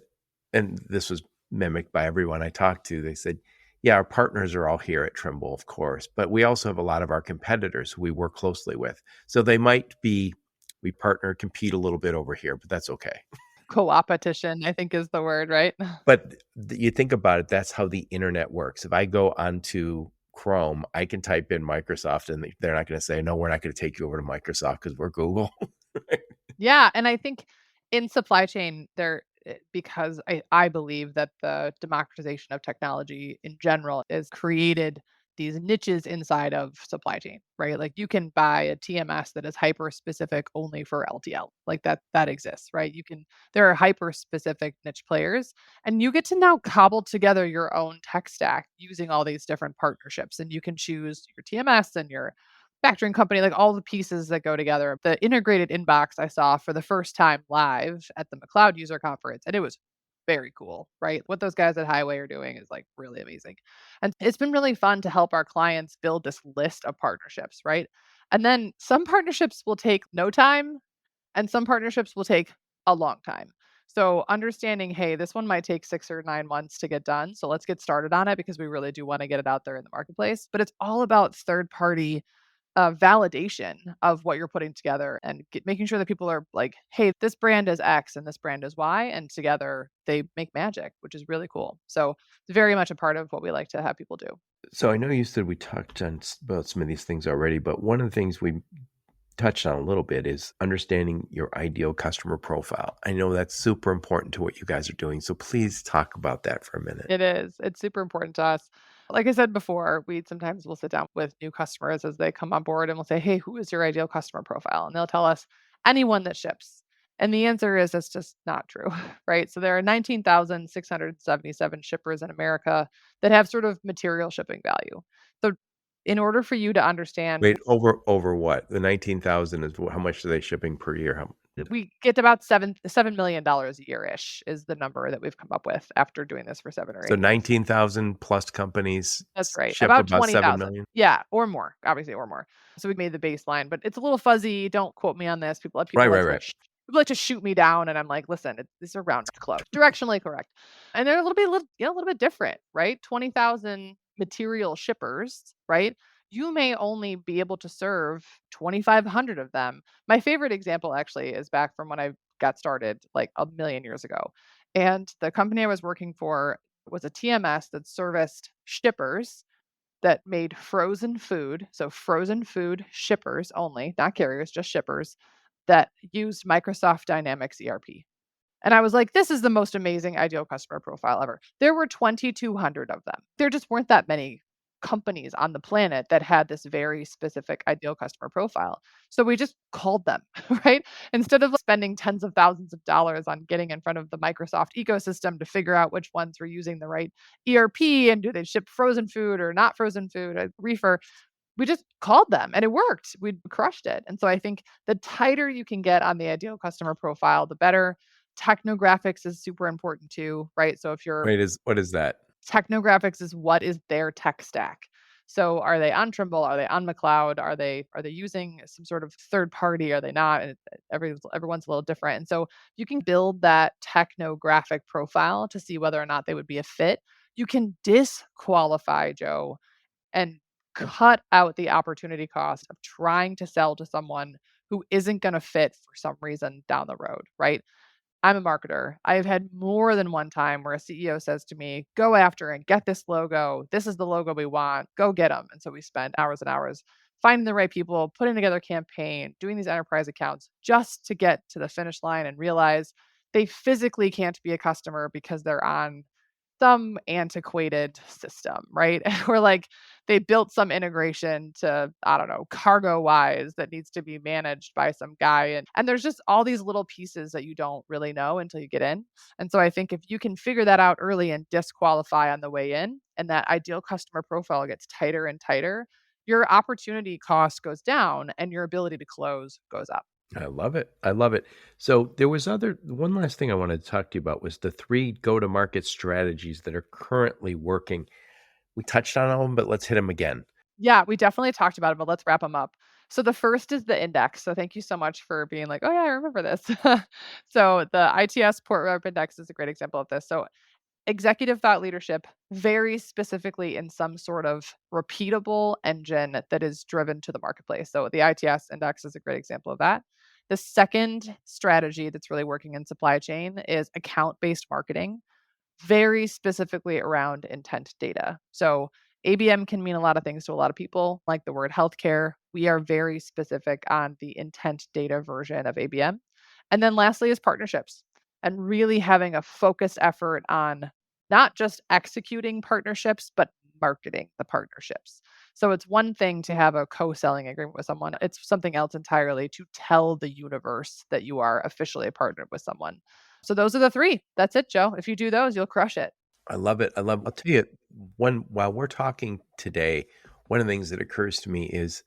and this was mimicked by everyone I talked to, they said, yeah, our partners are all here at Trimble, of course, but we also have a lot of our competitors who we work closely with. So we partner, compete a little bit over here, but that's okay. Co-opetition, I think is the word, right? But you think about it, that's how the internet works. If I go onto Chrome, I can type in Microsoft and they're not going to say, no, we're not going to take you over to Microsoft because we're Google. Yeah, and I think in supply chain because I believe that the democratization of technology in general is created these niches inside of supply chain, right? Like you can buy a TMS that is hyper specific only for LTL. Like that exists, right? There are hyper specific niche players, and you get to now cobble together your own tech stack using all these different partnerships, and you can choose your TMS and your factoring company, like all the pieces that go together. The integrated inbox I saw for the first time live at the McLeod user conference, and it was very cool, right? What those guys at Highway are doing is like really amazing. And it's been really fun to help our clients build this list of partnerships, right? And then some partnerships will take no time and some partnerships will take a long time. So understanding, hey, this one might take 6 or 9 months to get done. So let's get started on it because we really do want to get it out there in the marketplace. But it's all about third party validation of what you're putting together and making sure that people are like, hey, this brand is X and this brand is Y. And together they make magic, which is really cool. So it's very much a part of what we like to have people do. So I know you said we talked on about some of these things already, but one of the things we touched on a little bit is understanding your ideal customer profile. I know that's super important to what you guys are doing. So please talk about that for a minute. It is. It's super important to us. Like I said before, we sometimes will sit down with new customers as they come on board and we'll say, hey, who is your ideal customer profile? And they'll tell us anyone that ships. And the answer is that's just not true, right? So there are 19,677 shippers in America that have sort of material shipping value. So in order for you to understand, Wait, over what? The 19,000 is how much are they shipping per year? How we get about $7 million a year ish is the number that we've come up with after doing this for 7 or 8 years. 19,000 plus companies That's right. ship About about 7 20,000. million? Yeah, or more, obviously, or more. So we made the baseline, but it's a little fuzzy. Don't quote me on this. Right, People right, like to right. people like to shoot me down, and I'm like, listen, these are round close, directionally correct, and they're a little bit different, right? 20,000 material shippers, right? You may only be able to serve 2,500 of them. My favorite example actually is back from when I got started, like a million years ago, and the company I was working for was a TMS that serviced shippers that made frozen food, so frozen food shippers only, not carriers, just shippers that used Microsoft Dynamics ERP. And I was like, this is the most amazing ideal customer profile ever. There were 2,200 of them. There just weren't that many companies on the planet that had this very specific ideal customer profile. So we just called them, right? Instead of spending tens of thousands of dollars on getting in front of the Microsoft ecosystem to figure out which ones were using the right ERP and do they ship frozen food or not frozen food, reefer, we just called them and it worked. We crushed it. And so I think the tighter you can get on the ideal customer profile, the better. Technographics is super important too, right? So if you're Wait, what is that? technographics is what is their tech stack. So are they on Trimble? Are they on McLeod? Are they using some sort of third party? Are they not? And everyone's a little different. And so you can build that technographic profile to see whether or not they would be a fit. You can disqualify Joe and cut out the opportunity cost of trying to sell to someone who isn't going to fit for some reason down the road, right? I'm a marketer. I've had more than one time where a CEO says to me, go after and get this logo. This is the logo we want. Go get them. And so we spend hours and hours finding the right people, putting together a campaign, doing these enterprise accounts just to get to the finish line and realize they physically can't be a customer because they're on some antiquated system, right? Or like they built some integration to, I don't know, cargo wise that needs to be managed by some guy. And there's just all these little pieces that you don't really know until you get in. And so I think if you can figure that out early and disqualify on the way in, and that ideal customer profile gets tighter and tighter, your opportunity cost goes down and your ability to close goes up. I love it. I love it. So there was one last thing I wanted to talk to you about was the 3 go-to-market strategies that are currently working. We touched on all of them, but let's hit them again. Yeah, we definitely talked about it, but let's wrap them up. So the first is the index. So thank you so much for being like, oh yeah, I remember this. So the ITS Port Rep Index is a great example of this. So executive thought leadership very specifically in some sort of repeatable engine that is driven to the marketplace. So the ITS index is a great example of that. The second strategy that's really working in supply chain is account based marketing, very specifically around intent data. So ABM can mean a lot of things to a lot of people, like the word healthcare. We are very specific on the intent data version of ABM. And then lastly is partnerships and really having a focused effort on not just executing partnerships, but marketing the partnerships. So it's one thing to have a co-selling agreement with someone. It's something else entirely to tell the universe that you are officially partnered with someone. So those are the 3. That's it, Joe. If you do those, you'll crush it. I love it. I'll tell you, while we're talking today, one of the things that occurs to me is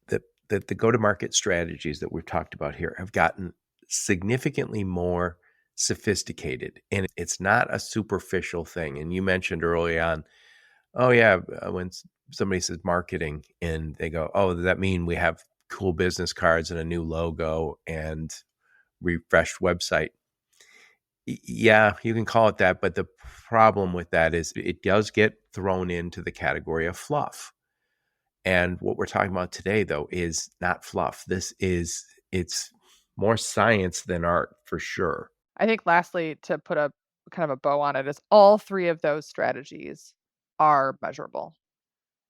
that the go-to-market strategies that we've talked about here have gotten significantly more sophisticated, and it's not a superficial thing. And you mentioned early on, oh yeah, when somebody says marketing and they go, oh, does that mean we have cool business cards and a new logo and refreshed website? Yeah, you can call it that, but the problem with that is it does get thrown into the category of fluff. And what we're talking about today, though, is not fluff. It's more science than art for sure. I think lastly, to put a kind of a bow on it, is all 3 of those strategies are measurable.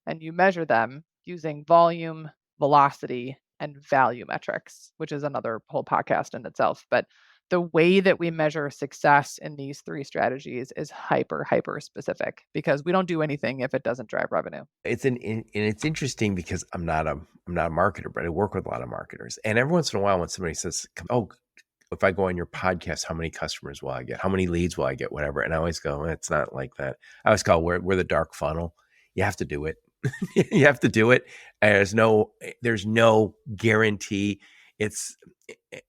And you measure them using volume, velocity, and value metrics, which is another whole podcast in itself. But the way that we measure success in these 3 strategies is hyper specific because we don't do anything if it doesn't drive revenue. And it's interesting because I'm not a marketer, but I work with a lot of marketers. And every once in a while, when somebody says, "Oh, if I go on your podcast, how many customers will I get? How many leads will I get? Whatever." And I always go, "It's not like that." I always call we're the dark funnel. You have to do it. You have to do it. There's no guarantee. It's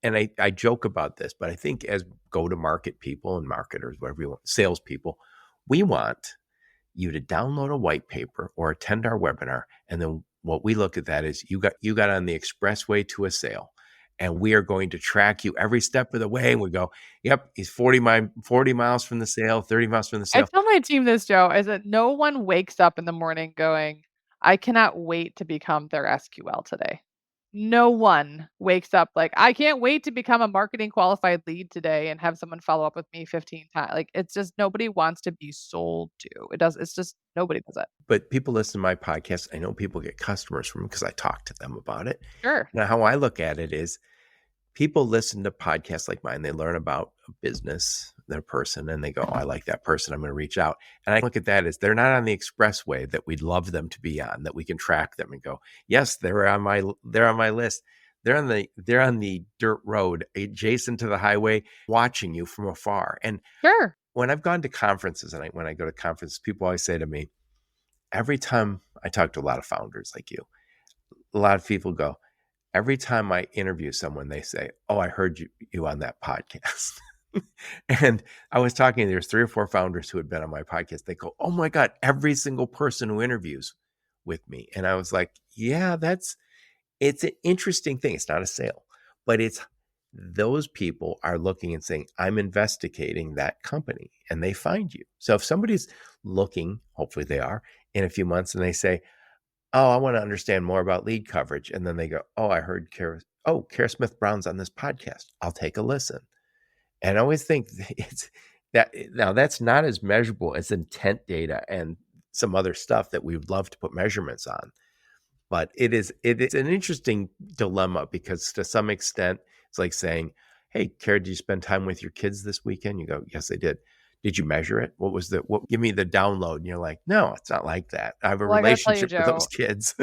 and I joke about this, but I think as go to market people and marketers, whatever you want, salespeople, we want you to download a white paper or attend our webinar, and then what we look at that is you got on the expressway to a sale, and we are going to track you every step of the way. And we go, yep, he's 40 miles from the sale, 30 miles from the I sale. tell my team this, Joe, is that no one wakes up in the morning going, I cannot wait to become their SQL today. No one wakes up like, I can't wait to become a marketing qualified lead today and have someone follow up with me 15 times. Like, it's just nobody wants to be sold to. It's just nobody does it. But people listen to my podcast. I know people get customers from because I talk to them about it. Sure. Now, how I look at it is people listen to podcasts like mine. They learn about a business, their person, and they go, oh, I like that person. I'm going to reach out. And I look at that as they're not on the expressway that we'd love them to be on, that we can track them and go, yes, they're on my list. They're on the dirt road adjacent to the highway, watching you from afar. And Sure. when I've gone to conferences and when I go to conferences, people always say to me, every time I talk to a lot of founders like you, a lot of people go, every time I interview someone, they say, oh, I heard you on that podcast. And I was talking, there's 3 or 4 founders who had been on my podcast. They go, oh my God, every single person who interviews with me. And I was like, yeah, it's an interesting thing. It's not a sale, but those people are looking and saying, I'm investigating that company, and they find you. So if somebody's looking, hopefully they are, in a few months, and they say, oh, I want to understand more about LeadCoverage. And then they go, oh, I heard Kara Smith Brown's on this podcast. I'll take a listen. And I always think it's that now that's not as measurable as intent data and some other stuff that we would love to put measurements on. But it is an interesting dilemma because to some extent, it's like saying, hey, Kara, did you spend time with your kids this weekend? You go, yes, I did. Did you measure it? Give me the download. And you're like, no, it's not like that. I have a Well, I got to tell you, relationship with those Joe, kids.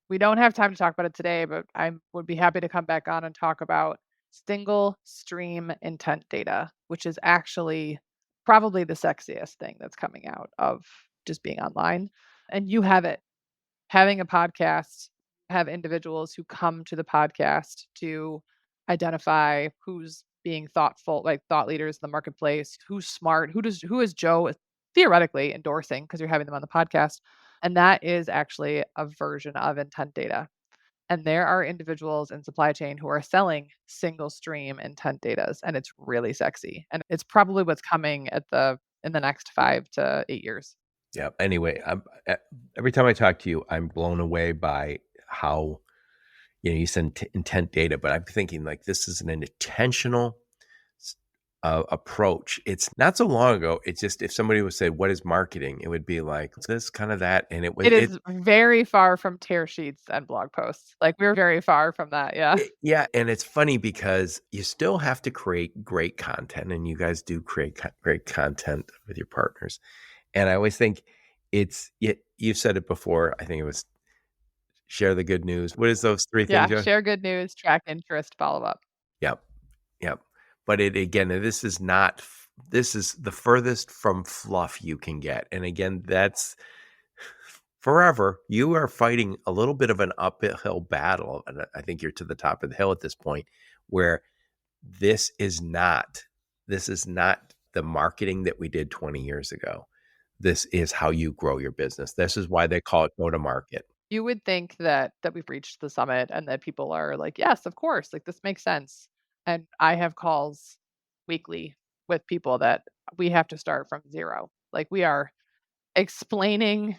we don't have time to talk about it today, but I would be happy to come back on and talk about single stream intent data, which is actually probably the sexiest thing that's coming out of just being online. And you have it. Having a podcast, have individuals who come to the podcast to identify who's being thoughtful, like thought leaders in the marketplace, who's smart, who is Joe theoretically endorsing because you're having them on the podcast. And that is actually a version of intent data. And there are individuals in supply chain who are selling single stream intent data, and it's really sexy. And it's probably what's coming in the next 5 to 8 years. Yeah. Anyway, every time I talk to you, I'm blown away by how, you said intent data, but I'm thinking like this is an intentional approach. It's not so long ago. It's just if somebody would say, what is marketing? It would be like this kind of that. And It is very far from tear sheets and blog posts. Like, we're very far from that, yeah. Yeah. And it's funny because you still have to create great content, and you guys do create great content with your partners. And I always think You've said it before. I think it was share the good news. What is those three things? Yeah, share good news, track interest, follow up. Yep. Yep. But this is the furthest from fluff you can get. And again, that's forever. You are fighting a little bit of an uphill battle. And I think you're to the top of the hill at this point, where this is not the marketing that we did 20 years ago. This is how you grow your business. This is why they call it go to market. You would think that we've reached the summit and that people are like, "Yes, of course, like, this makes sense." And I have calls weekly with people that we have to start from 0. Like, we are explaining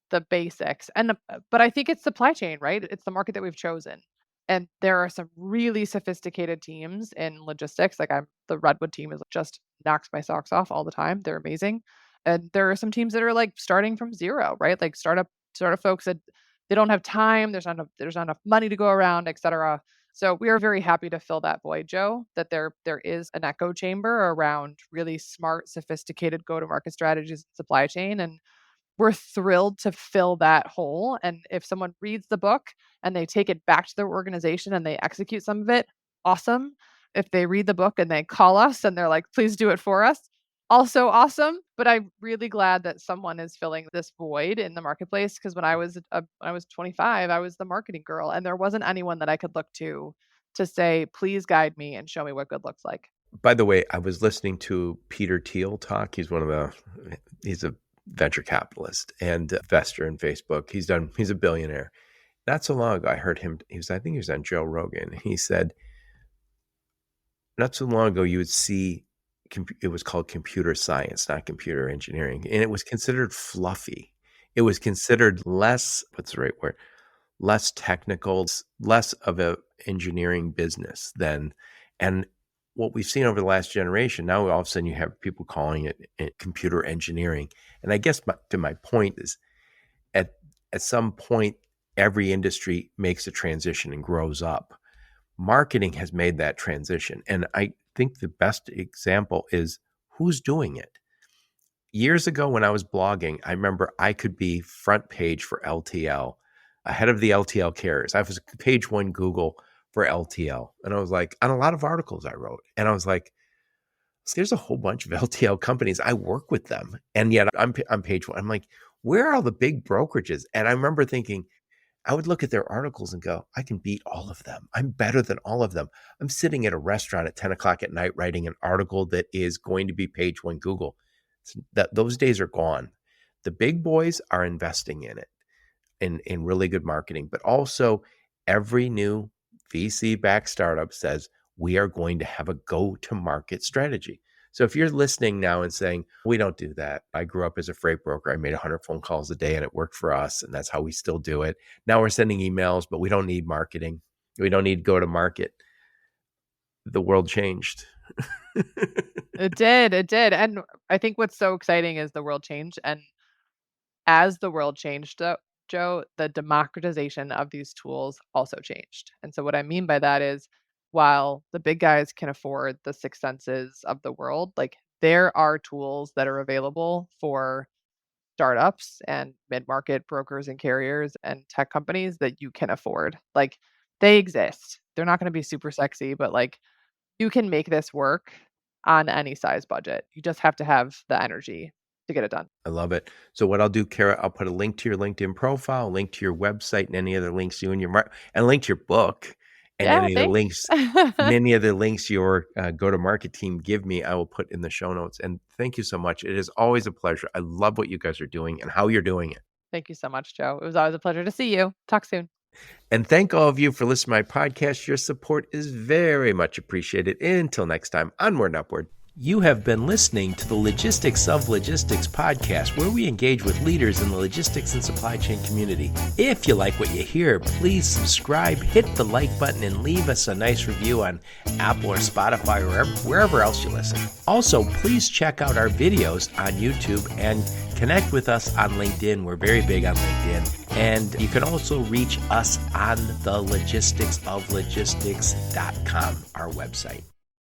the basics, and but I think it's supply chain, right? It's the market that we've chosen, and there are some really sophisticated teams in logistics, like, the Redwood team is just knocks my socks off all the time, they're amazing, and there are some teams that are, like, starting from 0, right? Like, startup folks that they don't have time, there's not enough money to go around, etcetera. So, we are very happy to fill that void, Joe, that there is an echo chamber around really smart, sophisticated go-to-market strategies and supply chain, and we're thrilled to fill that hole. And if someone reads the book and they take it back to their organization and they execute some of it, awesome. If they read the book and they call us and they're like, please do it for us, also awesome. But I'm really glad that someone is filling this void in the marketplace, because when I was 25, I was the marketing girl and there wasn't anyone that I could look to say, please guide me and show me what good looks like. By the way, I was listening to Peter Thiel talk. He's a venture capitalist and investor in Facebook. He's a billionaire. Not so long ago, I heard him. I think he was on Joe Rogan. He said, not so long ago, you would see it was called computer science, not computer engineering, and it was considered fluffy. It was considered less, what's the right word? Less technical, less of a engineering business than, and what we've seen over the last generation, now all of a sudden you have people calling it computer engineering. And I guess to my point is at some point, every industry makes a transition and grows up. Marketing has made that transition. And I think the best example is who's doing it. Years ago when I was blogging, I remember I could be front page for LTL, ahead of the LTL carriers. I was page 1 Google for LTL. And I was like, on a lot of articles I wrote. And I was like, there's a whole bunch of LTL companies. I work with them. And yet I'm page 1. I'm like, where are all the big brokerages? And I remember thinking, I would look at their articles and go, I can beat all of them. I'm better than all of them. I'm sitting at a restaurant at 10 o'clock at night writing an article that is going to be page 1 Google. Those days are gone. The big boys are investing in it, in really good marketing, but also every new VC-backed startup says, we are going to have a go-to-market strategy. So if you're listening now and saying, we don't do that. I grew up as a freight broker. I made 100 phone calls a day and it worked for us. And that's how we still do it. Now we're sending emails, but we don't need marketing. We don't need go-to-market. The world changed. It did. It did. And I think what's so exciting is the world changed. And as the world changed, Joe, the democratization of these tools also changed. And so what I mean by that is, while the big guys can afford the 6 senses of the world, like, there are tools that are available for startups and mid-market brokers and carriers and tech companies that you can afford. Like, they exist. They're not going to be super sexy, but like, you can make this work on any size budget. You just have to have the energy to get it done. I love it. So what I'll do, Kara, I'll put a link to your LinkedIn profile, a link to your website, and any other links you and and a link to your book, and Yeah, any other links your go-to-market team give me, I will put in the show notes. And thank you so much. It is always a pleasure. I love what you guys are doing and how you're doing it. Thank you so much, Joe. It was always a pleasure to see you. Talk soon. And thank all of you for listening to my podcast. Your support is very much appreciated. Until next time, onward and upward. You have been listening to the Logistics of Logistics podcast, where we engage with leaders in the logistics and supply chain community. If you like what you hear, please subscribe, hit the like button, and leave us a nice review on Apple or Spotify or wherever else you listen. Also, please check out our videos on YouTube and connect with us on LinkedIn. We're very big on LinkedIn. And you can also reach us on the logisticsoflogistics.com, our website.